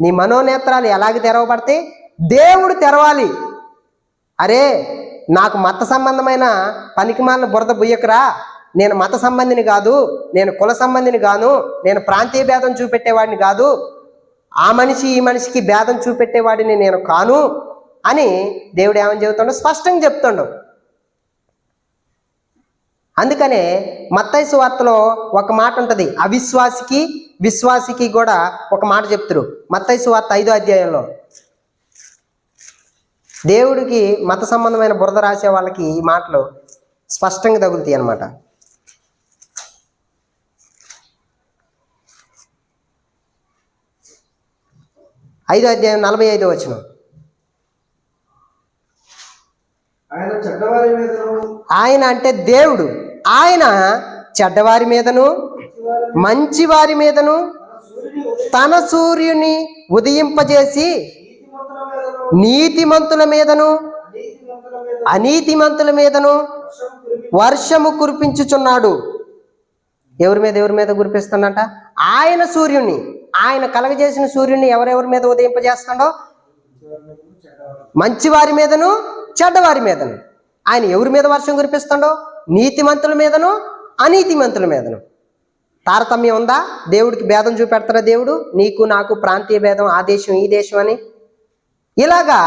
నీ మనోనేత్రాలు ఎలాగ తెరవబడతాయి? దేవుడు తెరవాలి. అరే, నాకు మత సంబంధమైన పనికిమాలిన బురద బుయ్యకురా, నేను మత సంబంధిని కాదు, నేను కుల సంబంధిని కాను, నేను ప్రాంతీయ భేదం చూపెట్టేవాడిని కాదు, ఆ మనిషి ఈ మనిషికి భేదం చూపెట్టేవాడిని నేను కాను అని దేవుడు ఏమని చెబుతుండో స్పష్టంగా చెప్తుండవు. అందుకనే మత్తయి సువార్తలో ఒక మాట ఉంటుంది, అవిశ్వాసికి విశ్వాసికి కూడా ఒక మాట చెప్తారు. మత్తయి సువార్త 5వ అధ్యాయంలో దేవుడికి మత సంబంధమైన బురద రాసే వాళ్ళకి ఈ మాటలు స్పష్టంగా తగులుతాయి అన్నమాట. 5వ అధ్యాయం 45వ వచనం. ఆయన అంటే దేవుడు, ఆయన చెడ్డవారి మీదను మంచివారి మీదను తన సూర్యుని ఉదయింపజేసి నీతిమంతుల మీదను అనీతిమంతుల మీదను వర్షము కురిపించుచున్నాడు. ఎవరి మీద కురిపిస్తున్నట? ఆయన సూర్యుని, ఆయన కలగజేసిన సూర్యుని ఎవరెవరి మీద ఉదయింపజేస్తాడో? మంచివారి మీదను చెడ్డవారి మీదను. ఆయన ఎవరి మీద వర్షం కురిపిస్తాడో? నీతిమంతుల మీదను అనీతిమంతుల మీదను. తారతమ్యం ఉందా? దేవుడికి భేదం చూపెడతారా దేవుడు? నీకు నాకు ప్రాంతీయ భేదం, ఆ దేశం ఈ దేశం అని. ఇలాగా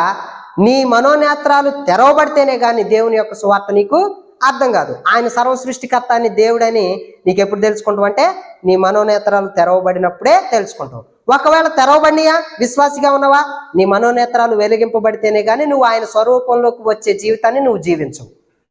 నీ మనోనేత్రాలు తెరవబడితేనే కానీ దేవుని యొక్క సువార్త నీకు అర్థం కాదు. ఆయన సర్వ సృష్టికర్త అని దేవుడని నీకు ఎప్పుడు తెలుసుకుంటావు అంటే నీ మనోనేత్రాలు తెరవబడినప్పుడే తెలుసుకుంటావు. ఒకవేళ తెరవబడినయా, విశ్వాసిగా ఉన్నవా, నీ మనోనేత్రాలు వెలిగింపబడితేనే కానీ నువ్వు ఆయన స్వరూపంలోకి వచ్చే జీవితాన్ని నువ్వు జీవించవు.